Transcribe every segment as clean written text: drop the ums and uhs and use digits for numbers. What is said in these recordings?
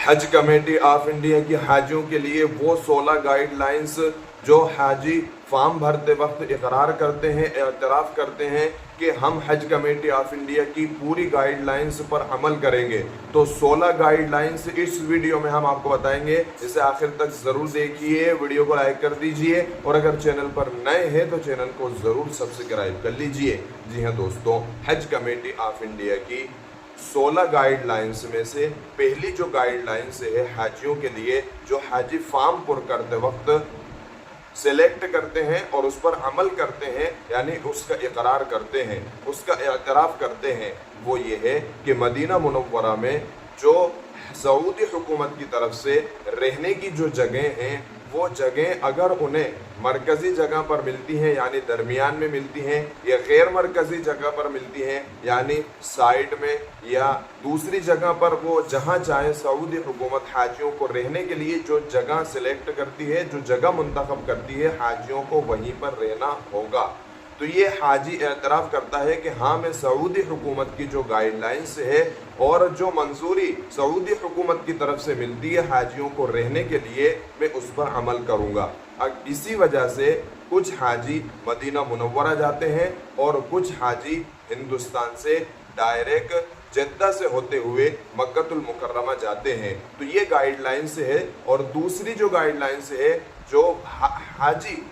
हज committee of India की हाजियों के लिए वो 16 गाइडलाइंस जो हाजी फॉर्म भरते वक्त इकरार करते हैं, एतराफ़ करते हैं कि हम हज कमेटी ऑफ इंडिया की पूरी गाइडलाइंस पर अमल करेंगे। तो 16 गाइडलाइंस इस वीडियो में हम आपको बताएंगे, इसे आखिर तक ज़रूर देखिए, वीडियो को लाइक कर दीजिए और अगर चैनल पर नए हैं तो चैनल को ज़रूर सब्सक्राइब कर लीजिए। जी हाँ दोस्तों, हज कमेटी ऑफ इंडिया की 16 गाइडलाइंस में से पहली जो गाइडलाइंस है हाजियों के लिए, जो हाजी फॉर्म पुर करते वक्त सेलेक्ट करते हैं और उस पर अमल करते हैं, यानी उसका इकरार करते हैं, उसका एतराफ़ करते हैं, वो ये है कि मदीना मुनव्वरा में जो सऊदी हुकूमत की तरफ से रहने की जो जगह हैं, वो जगह अगर उन्हें मरकज़ी जगह पर मिलती हैं यानी दरमियान में मिलती हैं, या गैर मरकज़ी जगह पर मिलती हैं यानी साइड में या दूसरी जगह पर, वो जहाँ चाहे सऊदी हुकूमत हाजियों को रहने के लिए जो जगह सिलेक्ट करती है, जो जगह मुंतखब करती है, हाजियों को वहीं पर रहना होगा। तो ये हाजी एतराफ़ करता है कि हाँ, मैं सऊदी हुकूमत की जो गाइडलाइंस है और जो मंजूरी सऊदी हुकूमत की तरफ से मिलती है हाजियों को रहने के लिए, मैं उस पर अमल करूँगा। इसी वजह से कुछ हाजी मदीना मुनव्वरा जाते हैं और कुछ हाजी हिंदुस्तान से डायरेक्ट जद्दा से होते हुए मक्कतुल मुकर्रमा जाते हैं। तो ये गाइडलाइंस है। और दूसरी जो गाइडलाइंस है, जो हाजी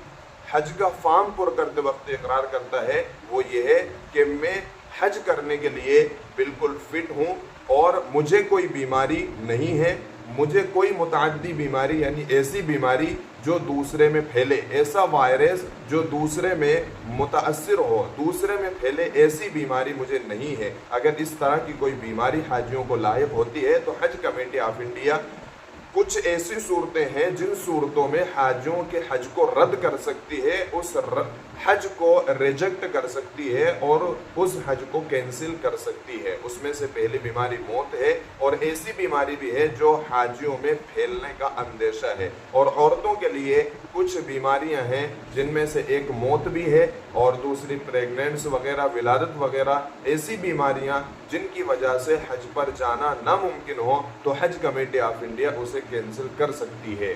हज का फॉर्म पुर करते वक्त इकरार करता है, वो ये है कि मैं हज करने के लिए बिल्कुल फिट हूँ और मुझे कोई बीमारी नहीं है, मुझे कोई मुतअद्दी बीमारी यानी ऐसी बीमारी जो दूसरे में फैले, ऐसा वायरस जो दूसरे में मुतासिर हो, दूसरे में फैले, ऐसी बीमारी मुझे नहीं है। अगर इस तरह की कोई बीमारी हाजियों को लायक होती है तो हज कमेटी ऑफ इंडिया कुछ ऐसी सूरतें हैं जिन सूरतों में हाजियों के हज को रद्द कर सकती है, उस हज को रिजेक्ट कर सकती है और उस हज को कैंसिल कर सकती है। उसमें से पहली बीमारी मौत है और ऐसी बीमारी भी है जो हाजियों में फैलने का अंदेशा है। और औरतों के लिए कुछ बीमारियां हैं जिनमें से एक मौत भी है और दूसरी प्रेगनेंस वगैरह, विलादत वगैरह, ऐसी बीमारियां जिनकी वजह से हज पर जाना नामुमकिन हो तो हज कमेटी ऑफ इंडिया उसे कैंसिल कर सकती है।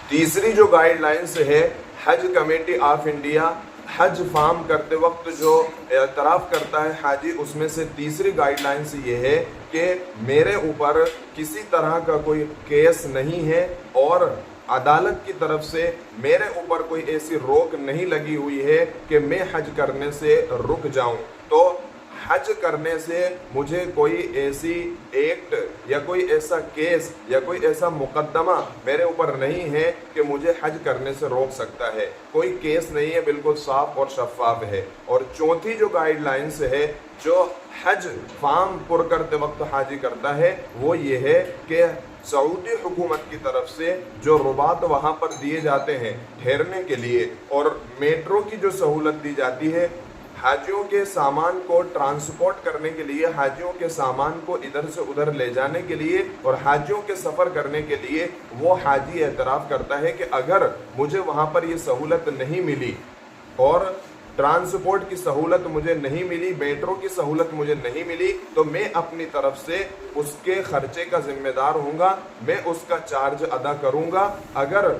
तीसरी जो गाइडलाइंस है, हज कमेटी ऑफ इंडिया हज फॉर्म करते वक्त जो एतराफ़ करता है हाजी, उसमें से तीसरी गाइडलाइंस ये है कि मेरे ऊपर किसी तरह का कोई केस नहीं है और अदालत की तरफ से मेरे ऊपर कोई ऐसी रोक नहीं लगी हुई है कि मैं हज करने से रुक जाऊं। तो हज करने से मुझे कोई ऐसी एक्ट या कोई ऐसा केस या कोई ऐसा मुकदमा मेरे ऊपर नहीं है कि मुझे हज करने से रोक सकता है। कोई केस नहीं है, बिल्कुल साफ और शफाफ है। और चौथी जो गाइडलाइंस है जो हज फॉर्म पुर करते वक्त हाजी करता है, वो ये है कि सऊदी हुकूमत की तरफ से जो रुबात वहाँ पर दिए जाते हैं ठहरने के लिए और मेट्रो की जो सहूलत दी जाती है हाजियों के सामान को ट्रांसपोर्ट करने के लिए, हाजियों के सामान को इधर से उधर ले जाने के लिए और हाजियों के सफ़र करने के लिए, वो हाजी एतराफ़ करता है कि अगर मुझे वहाँ पर ये सहूलत नहीं मिली और ट्रांसपोर्ट की सहूलत मुझे नहीं मिली, मेट्रो की सहूलत मुझे नहीं मिली, तो मैं अपनी तरफ से उसके खर्चे का जिम्मेदार हूँगा, मैं उसका चार्ज अदा करूँगा। अगर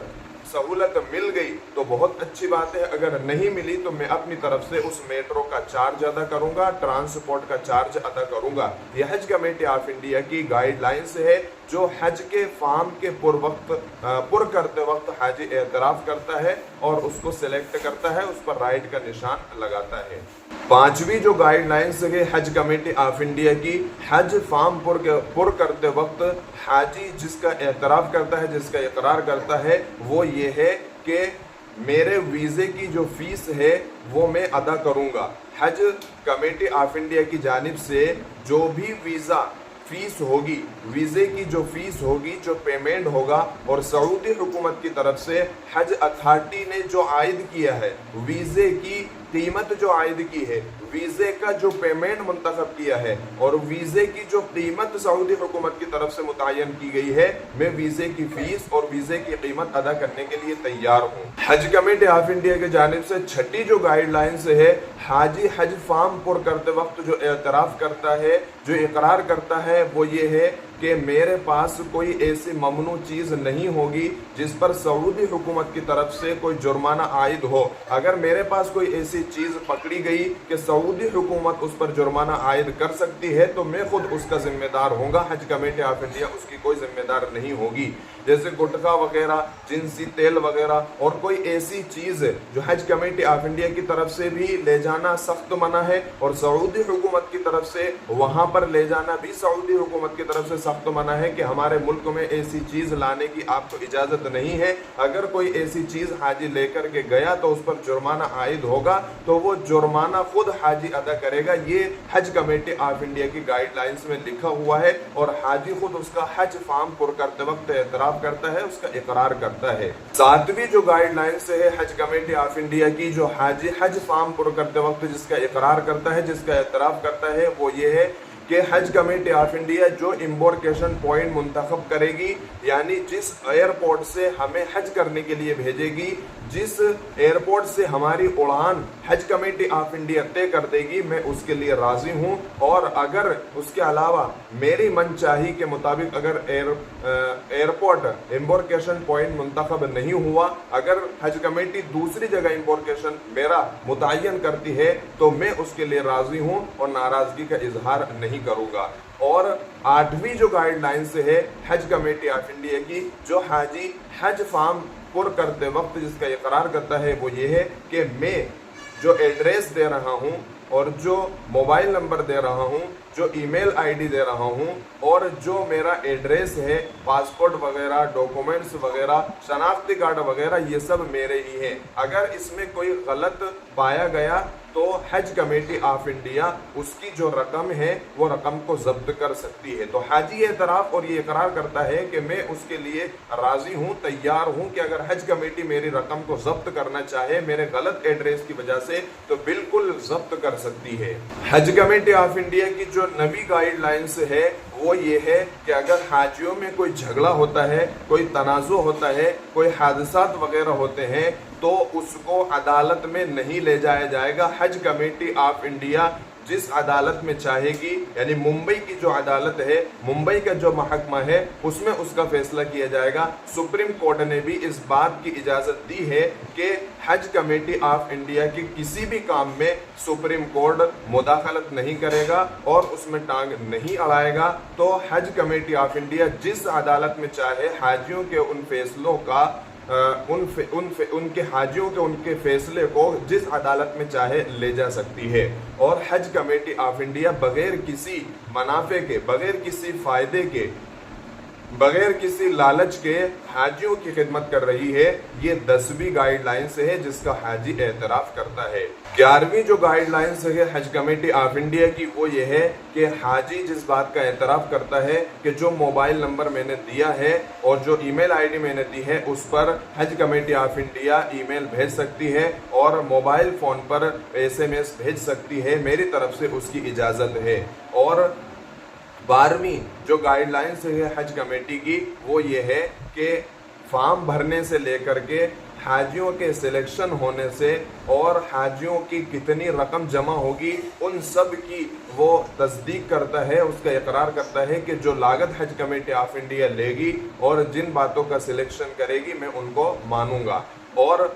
सहूलत मिल गई तो बहुत अच्छी बात है, अगर नहीं मिली तो मैं अपनी तरफ से उस मेट्रो का चार्ज अदा करूंगा, ट्रांसपोर्ट का चार्ज अदा करूंगा। यह हज कमेटी ऑफ इंडिया की गाइडलाइंस है जो हज के फॉर्म के पुर करते वक्त हाजी एतराफ़ करता है और उसको सिलेक्ट करता है, उस पर राइट का निशान लगाता है। पांचवी जो गाइडलाइंस है हज कमेटी ऑफ इंडिया की, हज फॉर्म पुर करते वक्त हाजी जिसका एतराफ़ करता है, जिसका इकरार करता है, वो ये है कि मेरे वीज़े की जो फ़ीस है वो मैं अदा करूँगा। हज कमेटी ऑफ इंडिया की जानिब से जो भी वीज़ा फ़ीस होगी, वीज़े की जो फ़ीस होगी, जो पेमेंट होगा, और सऊदी हुकूमत की तरफ से हज अथॉरिटी ने जो आयद किया है, वीज़े की कीमत जो आयद की है, वीज़े का जो पेमेंट मुंतखब किया है और वीज़े की जो कीमत सऊदी हुकूमत की तरफ से मुतय्यन की गई है, मैं वीज़े की फ़ीस और वीज़े की कीमत अदा करने के लिए तैयार हूँ। हज कमेटी ऑफ इंडिया की जानिब से छठी जो गाइडलाइंस है, हाजी हज फॉर्म पुर करते वक्त जो एतराफ़ करता है, जो इकरार करता है, वो ये है کہ मेरे पास कोई ऐसी ममनू चीज़ नहीं होगी जिस पर सऊदी हुकूमत की तरफ से कोई जुर्माना आयद हो। अगर मेरे पास कोई ऐसी चीज़ पकड़ी गई कि सऊदी हुकूमत उस पर जुर्माना आयद कर सकती है तो मैं खुद उसका जिम्मेदार होगा, हज कमेटी ऑफ इंडिया उसकी कोई जिम्मेदार नहीं होगी। जैसे गुटखा वगैरह, जिनसी तेल वगैरह और कोई ऐसी चीज़ जो हज कमेटी ऑफ इंडिया की तरफ से भी ले जाना सख्त मना है और सऊदी हुकूमत की तरफ से वहाँ पर ले जाना भी सऊदी हुकूमत की तरफ से सख्त मना है कि हमारे मुल्क में ऐसी चीज़ लाने की आपको इजाज़त नहीं है। अगर कोई ऐसी चीज़ हाजी लेकर के गया तो उस पर जुर्माना आयद होगा, तो वो जुर्माना खुद हाजी अदा करेगा। ये हज कमेटी ऑफ इंडिया की गाइडलाइंस में लिखा हुआ है और हाजी खुद उसका हज फॉर्म पुर करते वक्त एतराफ़ करता है, उसका इकरार करता है। सातवीं जो गाइडलाइंस है हज कमेटी ऑफ इंडिया की, जो हाजी हज फॉर्म पुर करते वक्त जिसका इकरार करता है, जिसका एतराफ़ करता है, वो ये है कि हज कमेटी ऑफ इंडिया जो इम्बोर्केशन पॉइंट मुंतखब करेगी, यानी जिस एयरपोर्ट से हमें हज करने के लिए भेजेगी, जिस एयरपोर्ट से हमारी उड़ान हज कमेटी ऑफ इंडिया तय कर देगी, मैं उसके लिए राज़ी हूँ। और अगर उसके अलावा मेरी मनचाही के मुताबिक अगर एयरपोर्ट इम्बोर्केशन पॉइंट मुंतखब नहीं हुआ, अगर हज कमेटी दूसरी जगह इम्बोर्केशन मेरा मुतय्यन करती है तो मैं उसके लिए राज़ी हूँ और नाराज़गी का इजहार नहीं करूँगा। और आठवीं जो गाइडलाइन से है हज कमेटी ऑफ इंडिया की, जो हाजी हज फॉर्म पुर करते वक्त जिसका इकरार करता है, वो ये है कि मैं जो एड्रेस दे रहा हूँ और जो मोबाइल नंबर दे रहा हूँ, जो ईमेल आईडी दे रहा हूँ और जो मेरा एड्रेस है, पासपोर्ट वगैरह, डॉक्यूमेंट्स वगैरह, शनाख्ती कार्ड वगैरह, ये सब मेरे ही हैं। अगर इसमें कोई गलत पाया गया तो हज कमेटी ऑफ इंडिया उसकी जो रकम है वो रकम को जब्त कर सकती है। तो हाजी एतराफ़ और ये इकरार करता है कि मैं उसके लिए राज़ी हूँ, तैयार हूँ कि अगर हज कमेटी मेरी रकम को जब्त करना चाहे मेरे गलत एड्रेस की वजह से तो बिल्कुल जब्त कर सकती है। हज कमेटी ऑफ इंडिया की जो नवी गाइडलाइंस है वो ये है कि अगर हाजियों में कोई झगड़ा होता है, कोई तनाज़ु होता है, कोई हादसात वगैरह होते हैं तो उसको अदालत में नहीं ले जाया जाएगा। हज कमेटी ऑफ इंडिया जिस अदालत में चाहेगी, यानी मुंबई की जो अदालत है, मुंबई का जो महकमा है, उसमें उसका फैसला किया जाएगा। सुप्रीम कोर्ट ने भी इस बात की इजाज़त दी है कि हज कमेटी ऑफ इंडिया के किसी भी काम में सुप्रीम कोर्ट मुदाखलत नहीं करेगा और उसमें टांग नहीं अड़ाएगा। तो हज कमेटी ऑफ इंडिया जिस अदालत में चाहे हाजियों के उन फैसलों का उनके हाजियों के उनके फैसले को जिस अदालत में चाहे ले जा सकती है। और हज कमेटी ऑफ इंडिया बगैर किसी मुनाफे के, बगैर किसी फ़ायदे के, बगैर किसी लालच के हाजियों की खिदमत कर रही है। ये 10वीं गाइडलाइन से है जिसका हाजी एतराफ़ करता है। 11वीं जो गाइडलाइन से है हज कमेटी ऑफ इंडिया की, वो ये है कि हाजी जिस बात का एतराफ़ करता है कि जो मोबाइल नंबर मैंने दिया है और जो ईमेल आईडी मैंने दी है उस पर हज कमेटी ऑफ इंडिया ईमेल भेज सकती है और मोबाइल फ़ोन पर SMS भेज सकती है, मेरी तरफ से उसकी इजाज़त है। और 12वीं जो गाइडलाइंस है हज कमेटी की, वो ये है कि फॉर्म भरने से लेकर के हाजियों के सिलेक्शन होने से और हाजियों की कितनी रकम जमा होगी उन सब की वो तस्दीक करता है, उसका इकरार करता है कि जो लागत हज कमेटी ऑफ इंडिया लेगी और जिन बातों का सिलेक्शन करेगी मैं उनको मानूंगा। और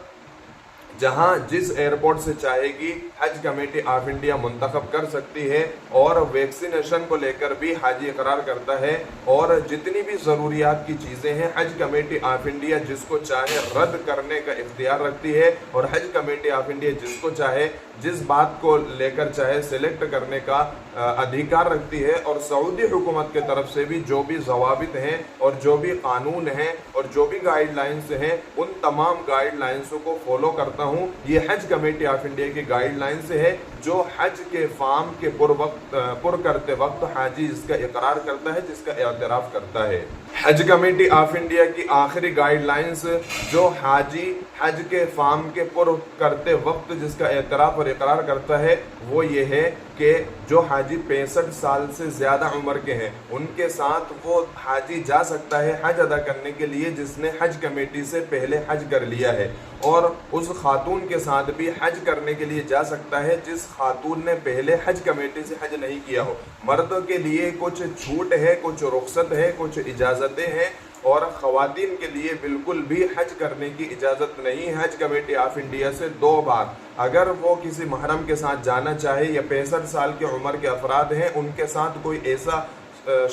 जहां जिस एयरपोर्ट से चाहेगी हज कमेटी ऑफ इंडिया मुंतखब कर सकती है। और वैक्सीनेशन को लेकर भी हाजी इकरार करता है और जितनी भी ज़रूरियात की चीज़ें हैं हज कमेटी ऑफ इंडिया जिसको चाहे रद्द करने का इख्तियार रखती है और हज कमेटी ऑफ इंडिया जिसको चाहे जिस बात को लेकर चाहे सिलेक्ट करने का अधिकार रखती है। और सऊदी हुकूमत की तरफ से भी जो भी ज़वाबित हैं और जो भी कानून हैं और जो भी गाइडलाइंस हैं उन तमाम गाइडलाइंसों को फॉलो करता हूँ। ये हज कमेटी ऑफ इंडिया की गाइडलाइंस है जो हज के फॉर्म के पुर करते वक्त हाजी इसका इकरार करता है, जिसका एतराफ़ करता है। हज कमेटी ऑफ इंडिया की आखिरी गाइडलाइंस जो हाजी हज के फॉर्म के पुर करते वक्त जिसका एतराफ़ और इकरार करता है वो ये है کہ جو حاجی 65 سال سے زیادہ عمر کے ہیں ان کے ساتھ وہ حاجی جا سکتا ہے حج ادا کرنے کے لیے جس نے حج کمیٹی سے پہلے حج کر لیا ہے، اور اس خاتون کے ساتھ بھی حج کرنے کے لیے جا سکتا ہے جس خاتون نے پہلے حج کمیٹی سے حج نہیں کیا ہو۔ مردوں کے لیے کچھ چھوٹ ہے، کچھ رخصت ہے، کچھ اجازتیں ہیں، اور خواتین کے لیے بالکل بھی حج کرنے کی اجازت نہیں ہے۔ حج کمیٹی آف انڈیا سے 2 بار اگر وہ کسی محرم کے ساتھ جانا چاہے یا 65 سال کی عمر کے افراد ہیں ان کے ساتھ کوئی ایسا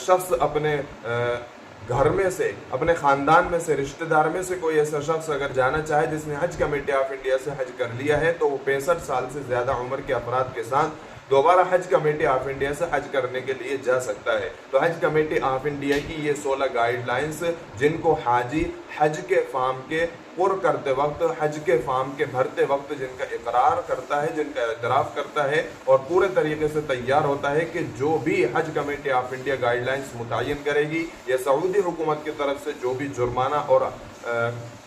شخص اپنے گھر میں سے، اپنے خاندان میں سے، رشتہ دار میں سے کوئی ایسا شخص اگر جانا چاہے جس نے حج کمیٹی آف انڈیا سے حج کر لیا ہے تو وہ 65 سال سے زیادہ عمر کے افراد کے ساتھ دوبارہ حج کمیٹی آف انڈیا سے حج کرنے کے لیے جا سکتا ہے۔ تو حج کمیٹی آف انڈیا کی یہ 16 گائیڈ لائنز جن کو حاجی حج کے فارم کے پر کرتے وقت، حج کے فارم کے بھرتے وقت جن کا اقرار کرتا ہے، جن کا اعتراف کرتا ہے اور پورے طریقے سے تیار ہوتا ہے کہ جو بھی حج committee of India guidelines متعین کرے گی یا سعودی حکومت کی طرف سے جو بھی جرمانہ اور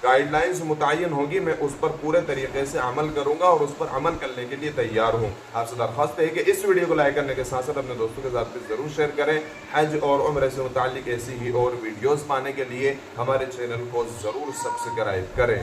گائیڈ لائنز متعین ہوگی میں اس پر پورے طریقے سے عمل کروں گا اور اس پر عمل کرنے کے لیے تیار ہوں۔ آپ سے درخواست ہے کہ اس ویڈیو کو لائک کرنے کے ساتھ ساتھ اپنے دوستوں کے ساتھ بھی ضرور شیئر کریں۔ حج اور عمرے سے متعلق ایسی ہی اور ویڈیوز پانے کے لیے ہمارے چینل کو ضرور سبسکرائب کریں۔